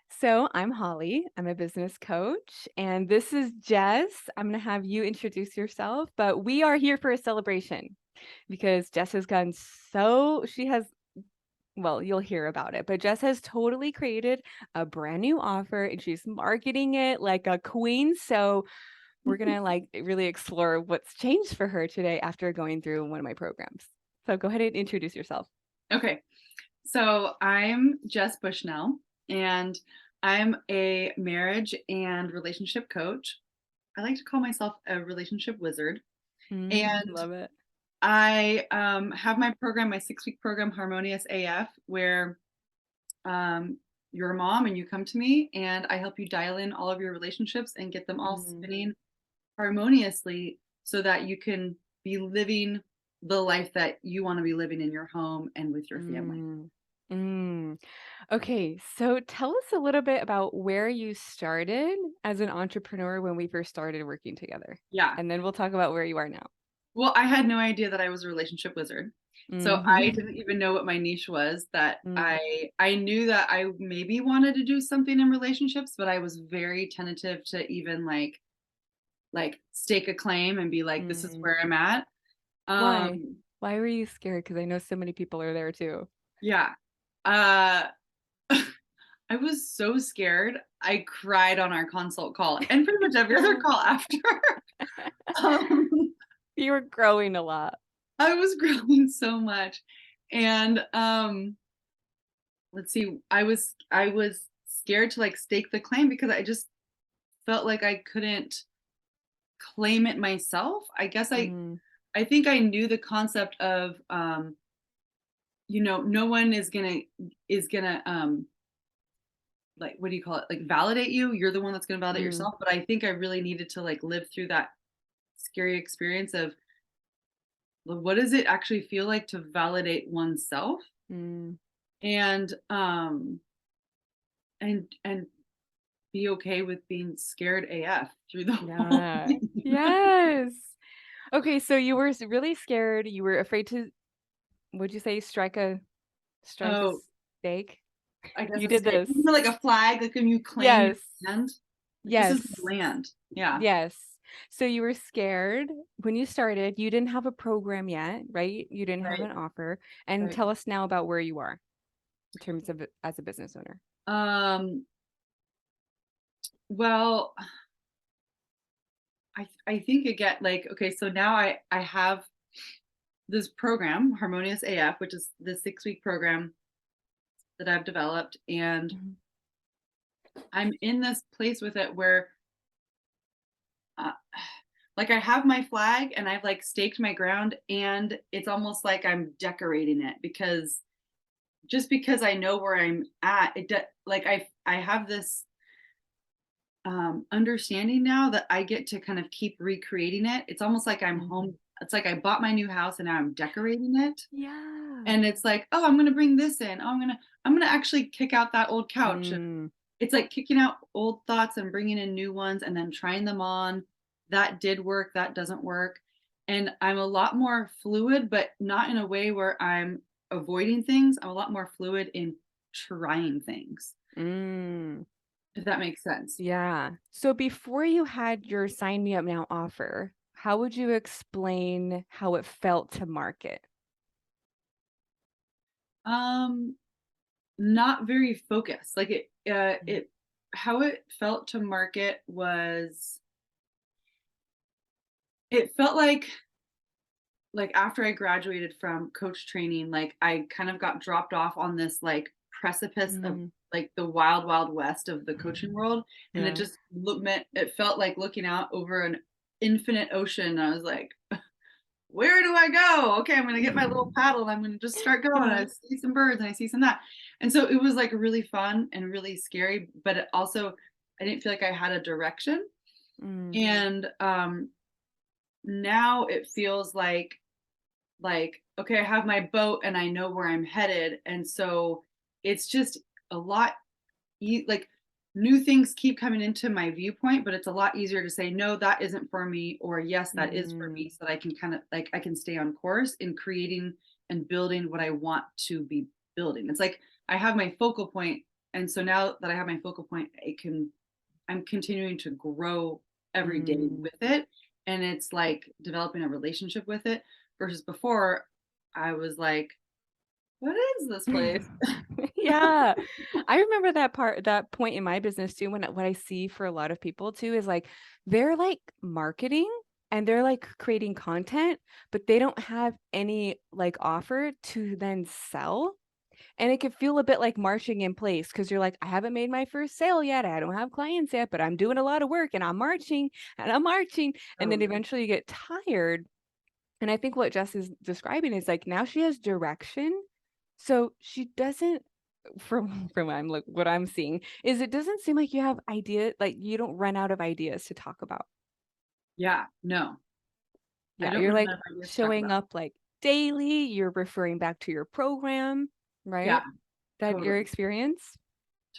So I'm Holly. I'm a business coach, and this is Jess. I'm going to have you introduce yourself, but we are here for a celebration because Jess has gone she has, well, you'll hear about it, but Jess has totally created a brand new offer and she's marketing it like a queen. So we're going to really explore what's changed for her today after going through one of my programs. So go ahead and introduce yourself. Okay, so I'm Jess Bushnell, and I'm a marriage and relationship coach. I like to call myself a relationship wizard. And Love it. I have my program, my 6-week program, Harmonious AF, where you're a mom and you come to me, and I help you dial in all of your relationships and get them all Mm, spinning harmoniously so that you can be living the life that you want to be living in your home and with your family. mm, mm. Okay, so tell us a little bit about where you started as an entrepreneur when we first started working together, Yeah. and then we'll talk about where you are now. Well, I had no idea that I was a relationship wizard. So I Mhm. didn't even know what my niche was, that Mm, I knew that I maybe wanted to do something in relationships, but I was very tentative to even like stake a claim and be like, this is mm. where I'm at. Why? Um, Why were you scared? Because I know so many people are there too. yeah. Uh I was so scared. I cried on our consult call and pretty much every other call after. um, You were growing a lot. I was growing so much. And let's see, I was scared to like stake the claim because I just felt like I couldn't claim it myself. I guess Mm, I think I knew the concept of no one is gonna like, what do you call it, like, validate you. You're the one that's gonna validate mm, yourself. But I think I really needed to like live through that scary experience of, well, what does it actually feel like to validate oneself, mm. and and be okay with being scared AF through the whole Yeah. thing. Yes. Okay, so you were really scared. You were afraid to, would you say, strike a Oh, stake? I guess You a did stake. this. You know, like a flag, like when you claim your Yes. land. Like, this is Yes. my land. Yeah. Yes. So you were scared when you started. You didn't have a program yet, right? You didn't have Right. an offer. And Right. tell us now about where you are in terms of as a business owner. Um, well, I think again, like, okay, so now I have this program, Harmonious AF, which is the 6-week program that I've developed, and Mhm. I'm in this place with it where uh, like I have my flag and I've like staked my ground, and it's almost like I'm decorating it because just because I know where I'm at, like I have this understanding now that I get to kind of keep recreating it. It's almost like I'm home. Mhm. It's like I bought my new house and now I'm decorating it. Yeah. And it's like, oh, I'm gonna bring this in. Oh, I'm gonna actually kick out that old couch. And Mm. it's like kicking out old thoughts and bringing in new ones and then trying them on. That did work. That doesn't work. And I'm a lot more fluid, but not in a way where I'm avoiding things. I'm a lot more fluid in trying things, Mm. if that makes sense. Yeah. So before you had your sign me up now offer, how would you explain how it felt to market? Um, Not very focused. Like Mm. it how it felt to market was, it felt like after I graduated from coach training, like I kind of got dropped off on this like precipice of Mm. like the wild, wild west of the coaching world. And it Yeah. just meant it felt like looking out over an infinite ocean. I was like, where do I go? Okay, I'm gonna get my little paddle and I'm gonna just start going. Yeah. I see some birds and I see some that. And so it was like really fun and really scary, but it also, I didn't feel like I had a direction. Mm. And now it feels like, okay, I have my boat and I know where I'm headed. And so it's just a lot like new things keep coming into my viewpoint, but it's a lot easier to say no, that isn't for me, or yes, that is for Mm. me, so that I can kind of like I can stay on course in creating and building what I want to be building. It's like I have my focal point And so now that I have my focal point, I'm continuing to grow every day Mm. with it. And it's like developing a relationship with it versus before I was like, what is this place? Yeah. I remember that point in my business too, when what I see for a lot of people too is like they're like marketing and they're like creating content, but they don't have any like offer to then sell. And it could feel a bit like marching in place because you're like, I haven't made my first sale yet. I don't have clients yet, but I'm doing a lot of work and I'm marching and I'm marching. And then Totally. eventually you get tired. And I think what Jess is describing is like now she has direction. So she doesn't from what I'm seeing is it doesn't seem like you have idea like you don't run out of ideas to talk about. Yeah, no, I Yeah, don't you're run like out of ideas to talk showing about. up like daily, you're referring back to your program, Yeah, right? That your totally. experience.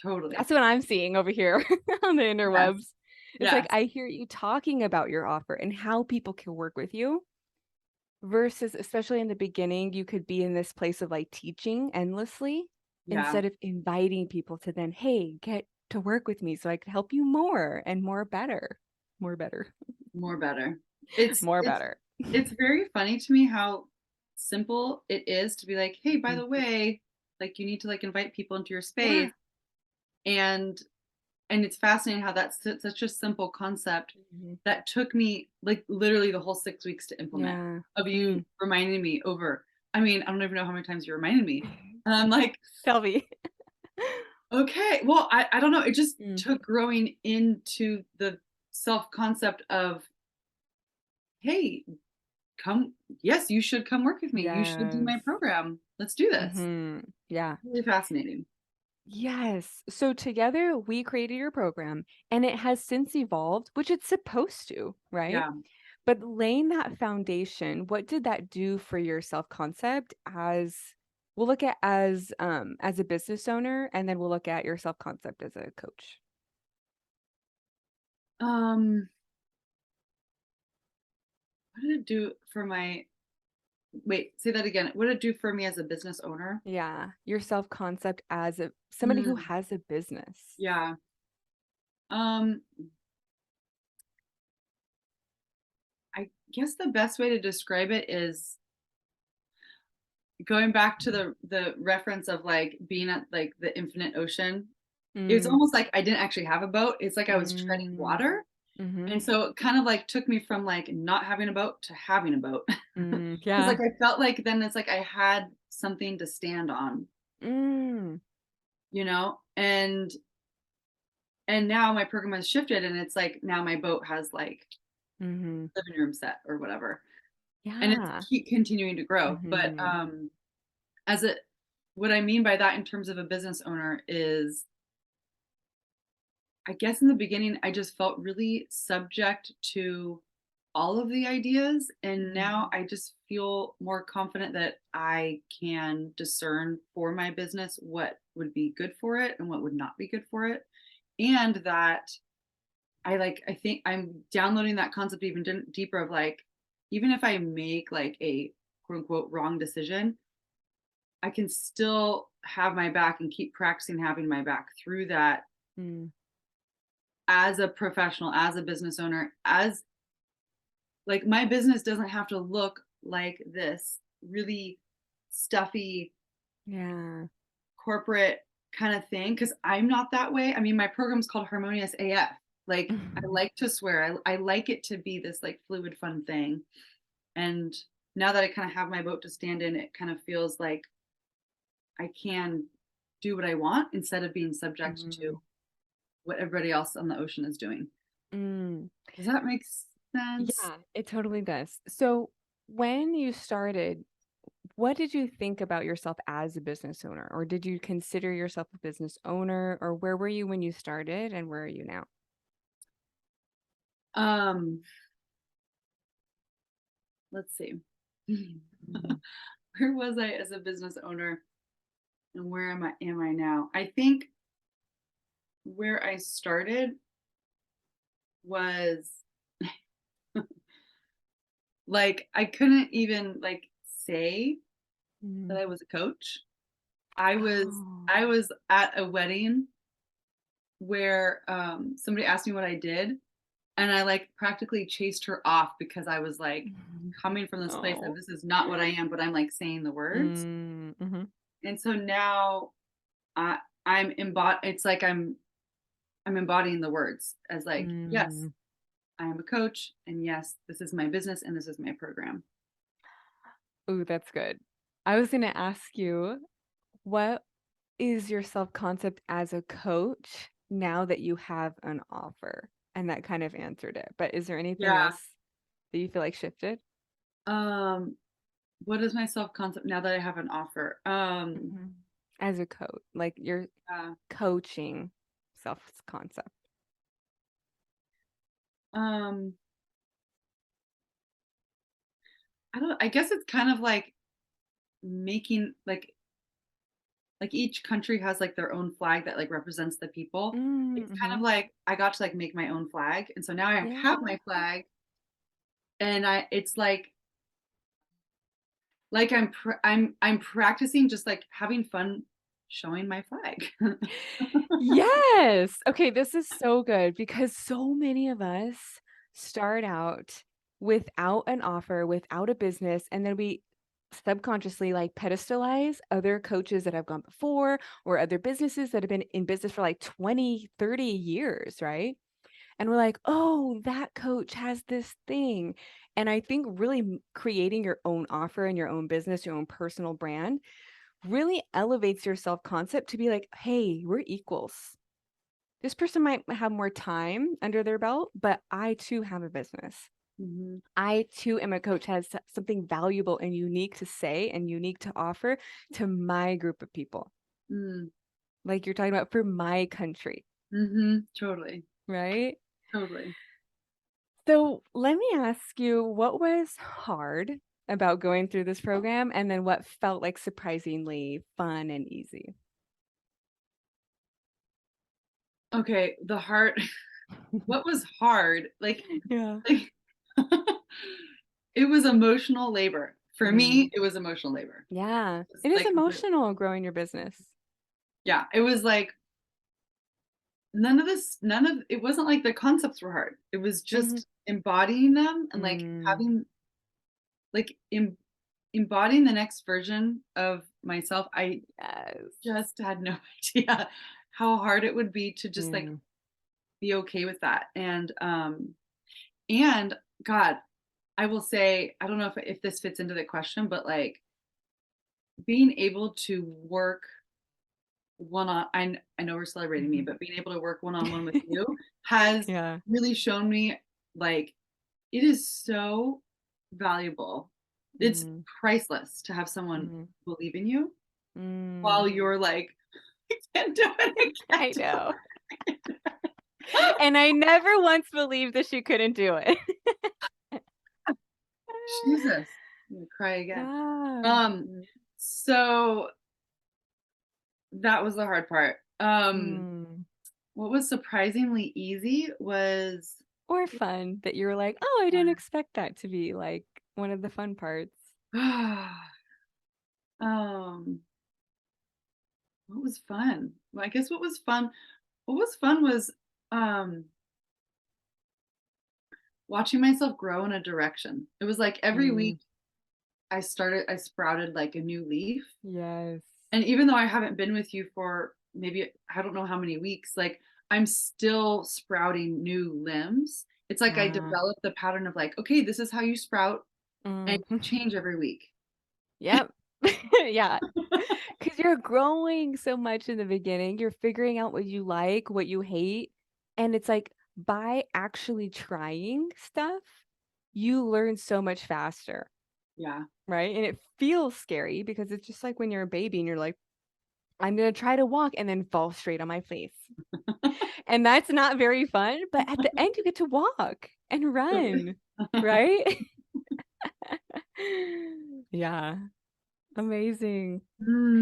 Totally. That's what I'm seeing over here on the Yes. interwebs. It's like Yes. I hear you talking about your offer and how people can work with you versus especially in the beginning, you could be in this place of like teaching endlessly Yeah. instead of inviting people to then, hey, get to work with me so I could help you more and more better. More better. More better. It's More it's better. it's very funny to me how simple it is to be like, "Hey, by Mm. the way, like you need to like invite people into your Yeah. space." And it's fascinating how that's such a simple concept Mhm. that took me like literally the whole 6 weeks to implement Yeah. of you Mm. reminding me over. I mean, I don't even know how many times you reminded me. And I'm like, Tell me. "Okay." Well, I don't know. It just Mm. took growing into the self concept of, "Hey, come yes, you should come work with me. You should do Yes. my program. Let's do this." Yeah. Really fascinating. Yes. So together we created your program and it has since evolved, which it's supposed to, right? Yeah. But laying that foundation, what did that do for your self-concept as we'll look at as a business owner and then we'll look at your self-concept as a coach. Um, what did it do for my wait, say that again. What did it do for me as a business owner? Yeah, your self-concept as a somebody who Mm, has a business. yeah. Um, I guess the best way to describe it is going back to the reference of like being at like the infinite ocean. It's Mm, almost like I didn't actually have a boat. It's like I was treading mm, water. mhm, And so it kind of like took me from like not having a boat to having a boat. Because yeah, like I felt like then it's like I had something to stand on, mm, you know? And now my program has shifted and it's like now my boat has like mhm, living room set or whatever. And it's yeah, keep continuing to grow. But mhm, as a what I mean by that in terms of a business owner is I guess in the beginning I just felt really subject to all of the ideas and mm, now I just feel more confident that I can discern for my business what would be good for it and what would not be good for it and that I think I'm downloading that concept even deeper of like even if I make like a quote unquote wrong decision, I can still have my back and keep practicing having my back through that mm, as a professional, as a business owner, as like my business doesn't have to look like this really stuffy yeah, corporate kind of thing because I'm not that way. I mean, my program's called Harmonious AF. Like I like to swear. I like it to be this like fluid, fun thing. And now that I kind of have my boat to stand in, it kind of feels like I can do what I want instead of being subject to mm, what everybody else on the ocean is doing. mm. Does that make sense? Yeah, it totally does. So when you started, what did you think about yourself as a business owner? Or did you consider yourself a business owner? Or where were you when you started and where are you now? Um, let's see. Mhm. Where was I as a business owner and where am I now? I think where I started was like I couldn't even like say that Mhm. I was a coach. I was Oh. I was at a wedding where, somebody asked me what I did, and I, like, practically chased her off because I was, like, Mhm. coming from this place of Oh. this is not what I am, but I'm, like, saying the words. Mhm. And so now I it's like I'm embodying the words as, like, "Yes, Mm. I am a coach, and yes, this is my business, and this is my program." Ooh, that's good. I was gonna ask you, what is your self-concept as a coach now that you have an offer? And that kind of answered it, but is there anything Yeah. else that you feel like shifted? Um, what is my self-concept now that I have an offer? Mhm. As a coach, like your Uh, coaching self-concept. um, I guess it's kind of like making like each country has like their own flag that like represents the people. It's kind of Mhm. like I got to like make my own flag, and so now I have Yeah. my flag, and I it's like I'm practicing just like having fun showing my flag. Yes. Okay, this is so good because so many of us start out without an offer, without a business, and then we subconsciously like pedestalize other coaches that have gone before or other businesses that have been in business for like 20, 30 years, right? And we're like, "Oh, that coach has this thing." And I think really creating your own offer and your own business, your own personal brand really elevates your self-concept to be like, "Hey, we're equals. This person might have more time under their belt, but I too have a business. Mhm. I too am a coach, has something valuable and unique to say and unique to offer to my group of people." Mm. Like you're talking about for my country, Mhm. Totally. right? Totally. So let me ask you, what was hard about going through this program, and then what felt like surprisingly fun and easy? Okay, the heart what was hard? Yeah. Like it was emotional labor. For Mm. me, it was emotional labor. Yeah. It's It is like complete emotional growing your business. yeah, it was like none of it wasn't like the concepts were hard. It was Mhm. just embodying them and like Mm. having like embodying the next version of myself. I Yes. just had no idea how hard it would be to just like Mm. be okay with that. And God, I will say, I don't know if this fits into the question, but like being able to work I know we're celebrating me, Mhm. but being able to work one-on-one with you has Yeah. really shown me like it is so valuable. It's Mm. priceless to have someone Mhm. believe in you Mm. while you're like, I can't do it. I I can't do know. it. And I never once believed that she couldn't do it. Jesus. I'm gonna cry again. Yeah. Um, Mm. so that was the hard part. Mm. What was surprisingly easy was Or fun that you were like, "Oh, I didn't expect that to be, like, one of the fun parts." um, what was fun? Well, I guess what was fun was um watching myself grow in a direction. It was like every week Mm. I sprouted like a new leaf. Yes. And even though I haven't been with you for maybe I don't know how many weeks, like I'm still sprouting new limbs. It's like I Yeah. developed the pattern of like, okay, this is how you sprout and Mm. you change every week. Yep. Yeah. 'Cause you're growing so much in the beginning, you're figuring out what you like, what you hate, and it's like, by actually trying stuff, you learn so much faster, Yeah. right? And it feels scary because it's just like when you're a baby and you're like, "I'm gonna try to walk," and then fall straight on my face. And that's not very fun, but at the end, you get to walk and Totally. run, right? Yeah, amazing.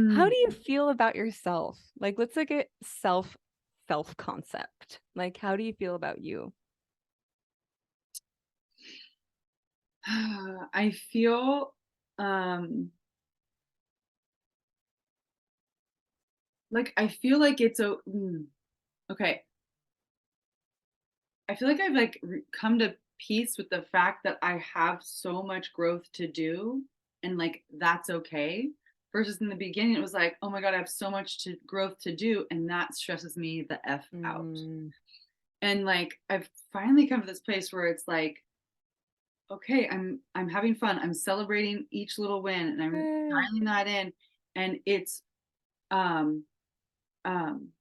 How Mm. do you feel about yourself? Like, let's look at self-concept. Like, how do you feel about you? I feel um like, I feel like it's okay. I feel like I've, like, come to peace with the fact that I have so much growth to do, and, like, that's okay, versus in the beginning, it was like, "Oh my god, I have so much to growth to do," and that stresses me the F out. Mm. And, like, I've finally come to this place where it's like, "Okay, I'm having fun, I'm celebrating each little win, and I'm Good. dialing that in," and it's, um, um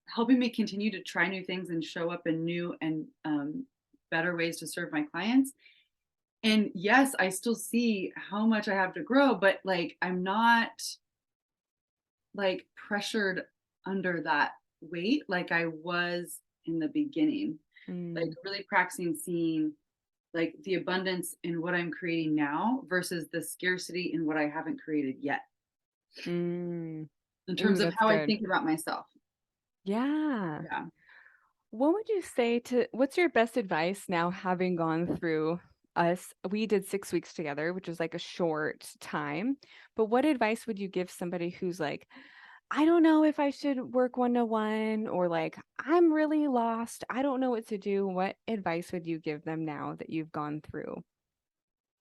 helping me continue to try new things and show up in new and better ways to serve my clients. And yes, I still see how much I have to grow, but like I'm not like pressured under that weight like I was in the beginning. Like Mm. really practicing seeing like the abundance in what I'm creating now versus the scarcity in what I haven't created yet Mm. in terms Ooh, of that's how I good. think about myself. Yeah. Yeah. What would you say to what's your best advice now having gone through us? We did 6 weeks together, which is like a short time. But what advice would you give somebody who's like, I don't know if I should work one-to-one or like I'm really lost. I don't know what to do. What advice would you give them now that you've gone through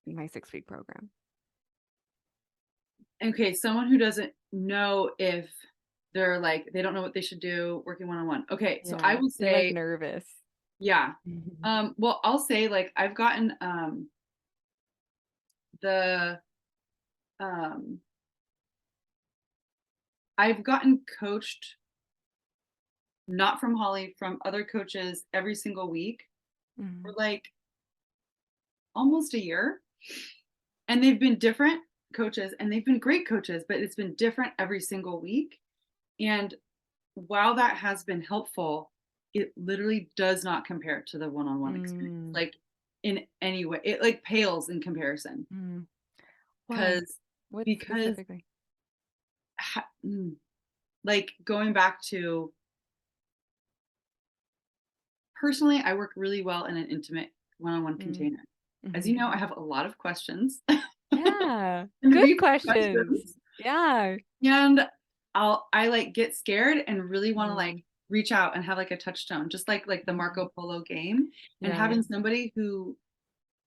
my 6-week program? Okay, someone who doesn't know if they're like they don't know what they should do working one-on-one. Okay, so I Yeah, will they're like say, nervous. yeah. Well, I'll say like I've gotten the um I've gotten coached not from Holly, from other coaches every single week for Mhm. like almost a year. And they've been different coaches and they've been great coaches, but it's been different every single week. And while that has been helpful, it literally does not compare to the one-on-one experience, Mm, like, in any way. It, like, pales in comparison mm. Why? because What because specifically? like, going back to personally, I work really well in an intimate one-on-one Mm, container. As you mhm. know, I have a lot of questions Yeah, and good deep questions. questions. Yeah. And I like get scared and really want to like Mm, reach out and have like a touchstone, just like the mhm. Marco Polo game, and Right. having somebody who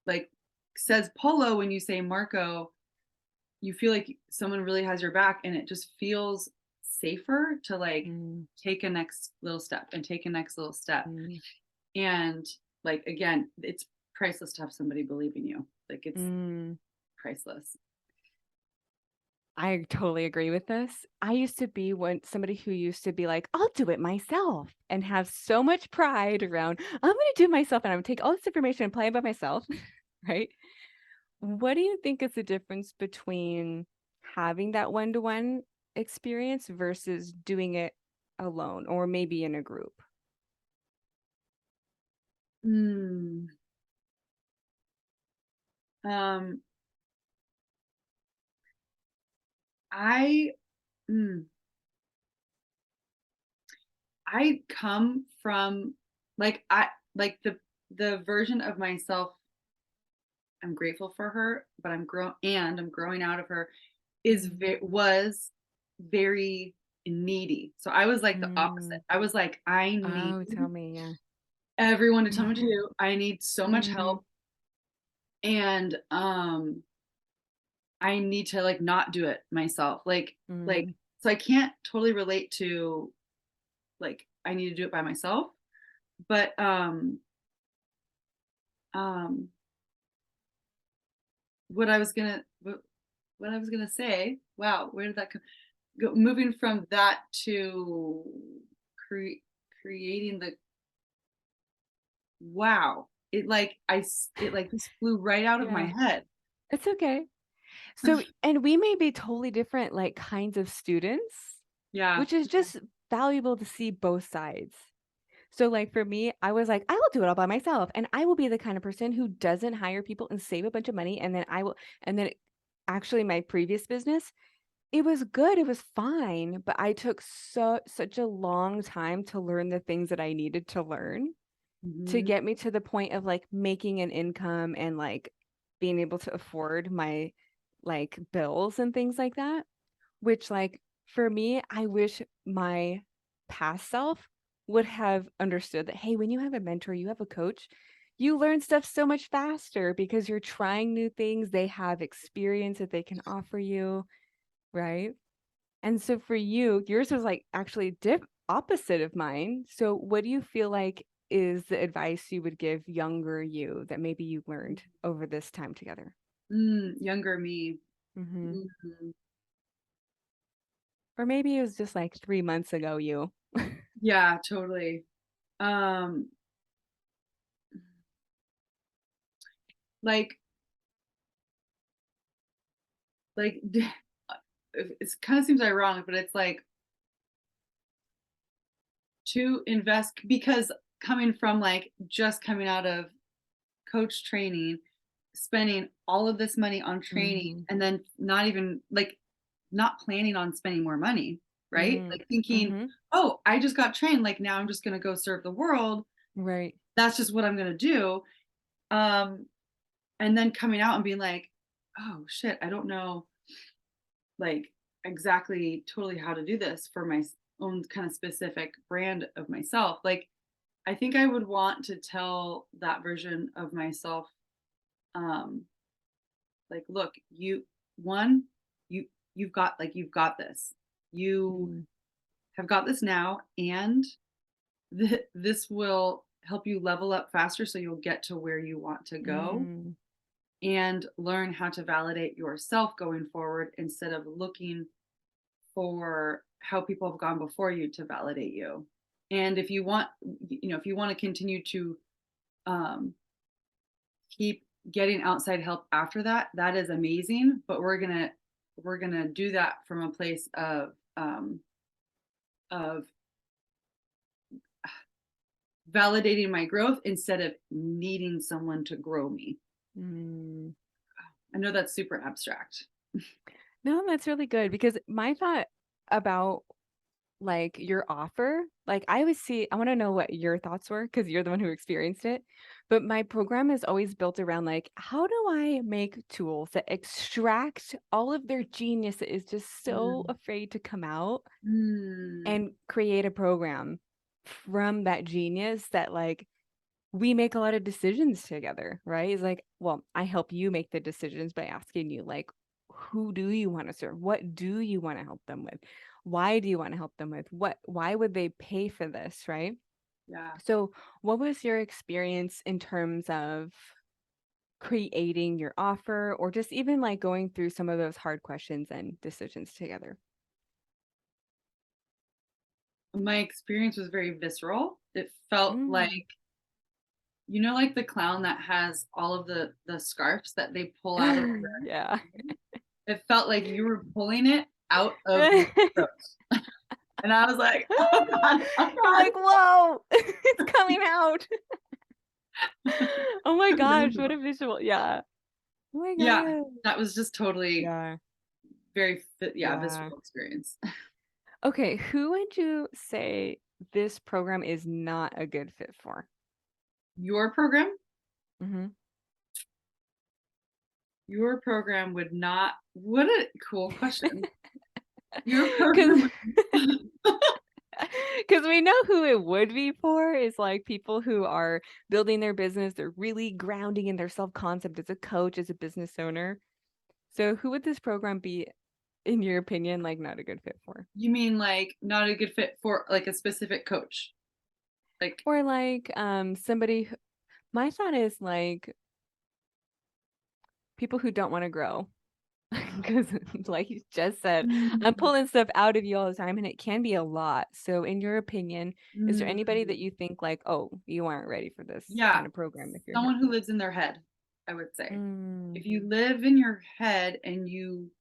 like says polo when you say Marco, you feel like someone really has your back, and it just feels safer to like Mm, take a next little step and take a next little step. mm, And like again, it's priceless to have somebody believe in you. Like it's mm. priceless. I totally agree with this. I used to be one somebody who used to be like, "I'll do it myself," and have so much pride around, "I'm gonna do it myself, and I'm gonna take all this information and apply it by myself," right? What do you think is the difference between having that one-to-one experience versus doing it alone or maybe in a group? Mm. Um, I mm, I come from like I like the version of myself I'm grateful for her, but I'm growing out of her Mm, was very needy. So I was like the opposite. mm. I was like, I need Oh, tell me, yeah. everyone to tell me what to do. I need so much Mhm, help and I need to like not do it myself. Like mm, so I can't totally relate to like I need to do it by myself, but um what I was gonna say. Wow, where did that come? Moving from that to cre- creating the wow. It like just flew right out of my yeah, head. it's okay. So and we may be totally different, like, kinds of students, Yeah. which is just valuable to see both sides. So, like, for me, I was like, "I will do it all by myself, and I will be the kind of person who doesn't hire people and save a bunch of money, and then I will" and then actually my previous business, it was good, it was fine, but I took such a long time to learn the things that I needed to learn to Mhm. get me to the point of, like, making an income and, like, being able to afford my, like, bills and things like that, which, like, for me, I wish my past self would have understood that, hey, when you have a mentor, you have a coach, you learn stuff so much faster because you're trying new things. They have experience that they can offer you, right? And so for you, yours was like actually opposite of mine. So what do you feel like is the advice you would give younger you that maybe you learned over this time together? Younger me. Hmm. Mhm. Or maybe it was just like 3 months ago you. Yeah, totally. Um, like like it kind of seems ironic, but it's like to invest because coming from like just coming out of coach training, spending all of this money on training Mhm. and then not even like not planning on spending more money, right? Mm. Like thinking, Mhm. "Oh, I just got trained, like now I'm just going to go serve the world. Right. That's just what I'm going to do." Um and then coming out and being like, "Oh shit, I don't know like exactly totally how to do this for my own kind of specific brand of myself." Like I think I would want to tell that version of myself, um, like, look, one, you you've got this. You Mm. have got this now, and this will help you level up faster so you'll get to where you want to go Mm. and learn how to validate yourself going forward instead of looking for how people have gone before you to validate you. And if you want, if you want to continue to um, keep getting outside help after that, that is amazing. But we're gonna do that from a place of validating my growth instead of needing someone to grow me. Mm. I know that's super abstract. No, that's really good because my thought about like your offer, like I always see, I want to know what your thoughts were because you're the one who experienced it. But my program is always built around like, how do I make tools that extract all of their genius that is just so Mm, afraid to come out mm, and create a program from that genius that like we make a lot of decisions together, right? It's like, well, I help you make the decisions by asking you, like, who do you want to serve? What do you want to help them with? Why do you want to help them with? Why would they pay for this, right? yeah. So, what was your experience in terms of creating your offer or just even like going through some of those hard questions and decisions together? My experience was very visceral. It felt like, Mm. like the clown that has all of the scarves that they pull out of Yeah. it felt like you were pulling it out of my throat. And I was like, "Oh god, oh You're god." like, whoa, it's coming out. Oh my gosh, what Unbelievable. a visual. Yeah. Oh my Yeah, god. that was just totally Yeah. visceral Yeah. experience. Okay, who would you say this program is not a good fit for? Your program? Mhm. Your program would not what a cool question. Your program Because would because we know who it would be for is like people who are building their business, they're really grounding in their self-concept as a coach, as a business owner. So who would this program be, in your opinion, like not a good fit for? You mean, like, not a good fit for, like, a specific coach? Like Or like somebody my thought is like people who don't want to grow. Because, like you just said, I'm mm, pulling stuff out of you all the time, and it can be a lot. So, in your opinion, is there anybody that mm, you think like, oh, you aren't ready for this yeah, kind of program if you're here? someone who lives in their head, I would say. Mm, If you live in your head and you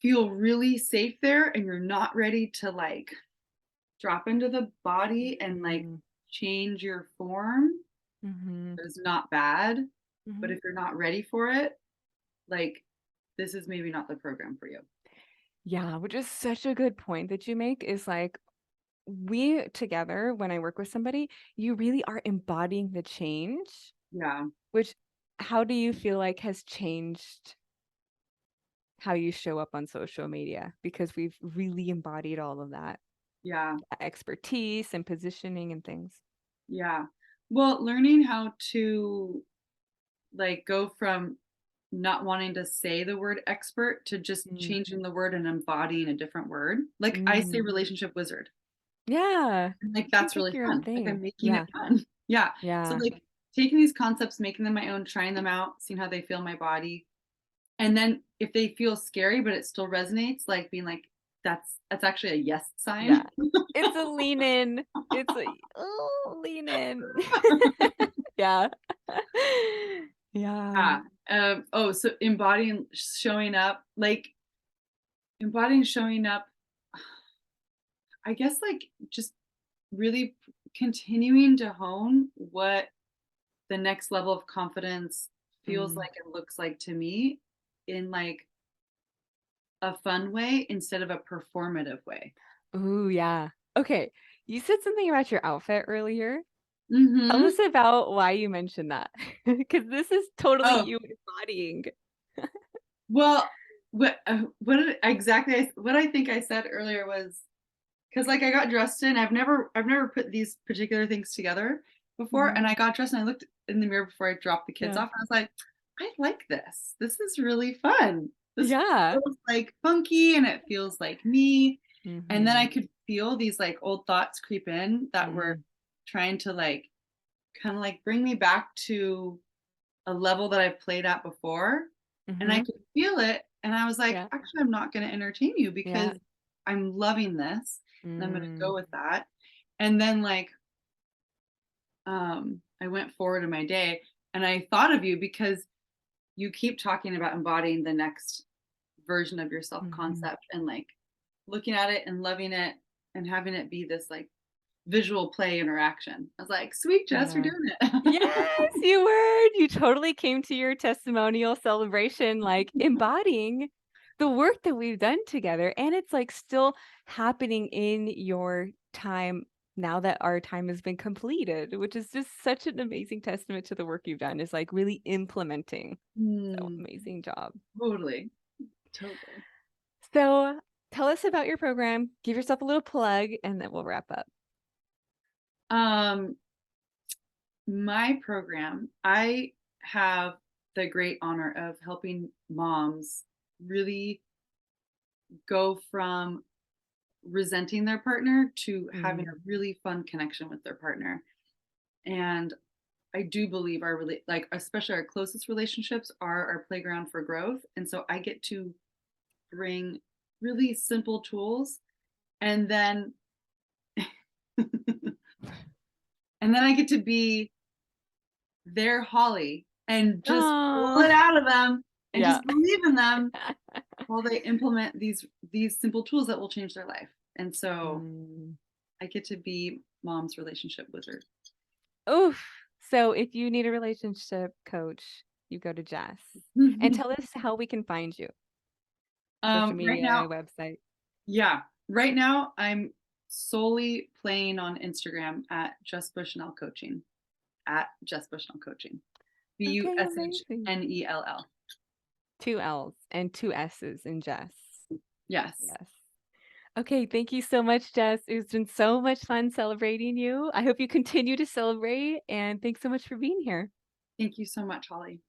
feel really safe there and you're not ready to, like, drop into the body and, like, mm, change your form, mm-hmm, it's not bad, but mm-hmm. if you're not ready for it, like, this is maybe not the program for you. Yeah, which is such a good point that you make. Is like we together when I work with somebody, you really are embodying the change. Yeah. Which, how do you feel like has changed how you show up on social media because we've really embodied all of that Yeah. expertise and positioning and things. Yeah. Well, learning how to like go from not wanting to say the word expert to just Mm. changing the word and embodying a different word. Like I say Mm. relationship wizard. Yeah. And like You can that's pick really your own fun. Like thing. I'm making it Yeah. fun. Yeah. So Yeah. like taking these concepts, making them my own, trying them out, seeing how they feel in my body. And then if they feel scary but it still resonates, like being like, that's actually a yes Yeah. sign. It's a lean in. It's a oh, lean in. Yeah. Yeah. Yeah. Oh, so embodying showing up, like embodying showing up, I guess like just really continuing to hone what the next level of confidence feels Mm. like and looks like to me in like a fun way instead of a performative way. Ooh, yeah. Okay. You said something about your outfit earlier. Tell Mhm. us about why you mentioned that. Because this is totally Oh, you embodying. well, what did exactly what I think I said earlier was because like I got dressed in. I've never put these particular things together before, Mhm. and I got dressed and I looked in the mirror before I dropped the kids Yeah. off, and I was like, I like this. This is really fun. This Yeah. feels like funky, and it feels like me. And then I Mhm. could feel these like old thoughts creep in that were Mm. trying to like kind of like bring me back to a level that I've played at before, and I Mhm. could feel it, and I was like, Yeah. "Actually, I'm not gonna entertain you Yeah. because I'm loving this, and I'm gonna go Mm. with that." And then, like, I went forward in my day, and I thought of you because you keep talking about embodying the next version of yourself Mhm. concept and, like, looking at it and loving it and having it be this, like, visual play interaction. I was like, "Sweet, Jess, you're Yeah. doing it." Yes, you were. You totally came to your testimonial celebration, like, embodying the work that we've done together, and it's, like, still happening in your time now that our time has been completed, which is just such an amazing testament to the work you've done, is, like, really implementing. So Mm, amazing job. totally, totally. So, tell us about your program, give yourself a little plug, and then we'll wrap up. Um, my program, I have the great honor of helping moms really go from resenting their partner to having Mm, a really fun connection with their partner. And I do believe our like especially our closest relationships are our playground for growth. And so I get to bring really simple tools and then and then I get to be their Holly and just pull aw. it out of them and Yeah. just believe in them while they implement these simple tools that will change their life. And so Mm. I get to be mom's relationship wizard. Oof. So if you need a relationship coach, you go to Jess. And tell us how we can find you. Social Right now, media, website. yeah, right now I'm solely playing on Instagram at Jess Bushnell Coaching, at Jess Bushnell Coaching, Okay, amazing. Bushnell. 2 L's and 2 S's in Jess. Yes. Yes. Okay, thank you so much, Jess. It's been so much fun celebrating you. I hope you continue to celebrate, and thanks so much for being here. Thank you so much, Holly.